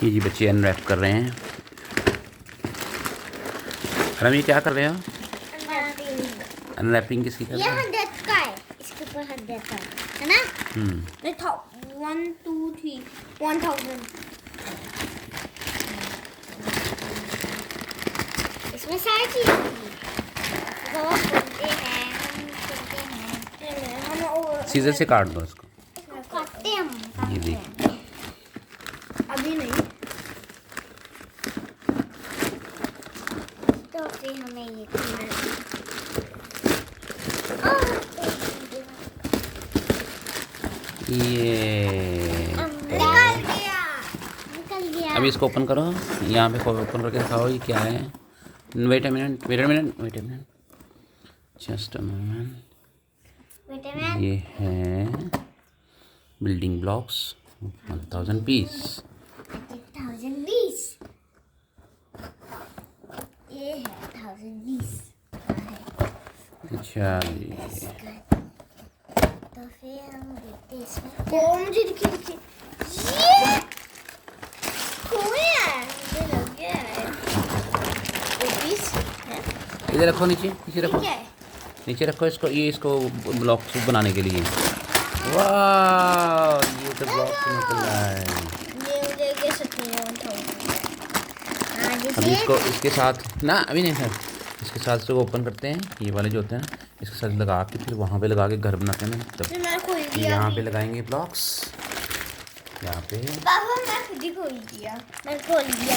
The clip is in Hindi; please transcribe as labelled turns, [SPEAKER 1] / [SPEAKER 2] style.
[SPEAKER 1] ये जी बच्चे अनरैप कर रहे हैं। रम ये क्या कर रहे हो? अनरैपिंग किसकी कर
[SPEAKER 2] ये
[SPEAKER 1] रहे हो?
[SPEAKER 2] 100 का है, इसके ऊपर 100 का है ना? देखो 1 2 3 1000 इसमें सारी चीजें तो बोलते हैं हम
[SPEAKER 1] सीजर से काट दो इसको।
[SPEAKER 2] काटते हैं हम
[SPEAKER 1] ये
[SPEAKER 2] काटते
[SPEAKER 1] देख।
[SPEAKER 2] हैं। अभी नहीं तो फिर हमें ये करना है।
[SPEAKER 1] ये
[SPEAKER 2] निकल गया।
[SPEAKER 1] अभी इसको ओपन करो। यहाँ पे ओपन करके दिखाओ ये क्या है। Wait a minute, wait a minute, wait a minute, just a moment. ये है बिल्डिंग ब्लॉक्स 1000 पीस।
[SPEAKER 2] 1020 ये है 1020
[SPEAKER 1] अच्छा जी।
[SPEAKER 2] तो फिर हम देखते हैं इसमें मुझे दिखी ये कौन है मुझे लग गया है ये पीस है
[SPEAKER 1] इधर रखो, नीचे नीचे रखो,
[SPEAKER 2] क्या है
[SPEAKER 1] नीचे रखो इसको। ये इसको ब्लॉक बनाने के लिए। वाह ये तो ब्लॉक से निकल रहा है।
[SPEAKER 2] ये मुझे कैसे नहीं
[SPEAKER 1] अभी इसको इसके साथ ना, अभी नहीं सर, इसके साथ इसको ओपन करते हैं। ये वाले जो होते हैं इसके साथ लगा के फिर वहाँ पे लगा के घर बनाते हैं ना तब।
[SPEAKER 2] मैं खोल दिया
[SPEAKER 1] यहाँ पे लगाएंगे ब्लॉक्स, यहाँ पे।
[SPEAKER 2] पापा मैं खुद ही खोल दिया मैं खोल दिया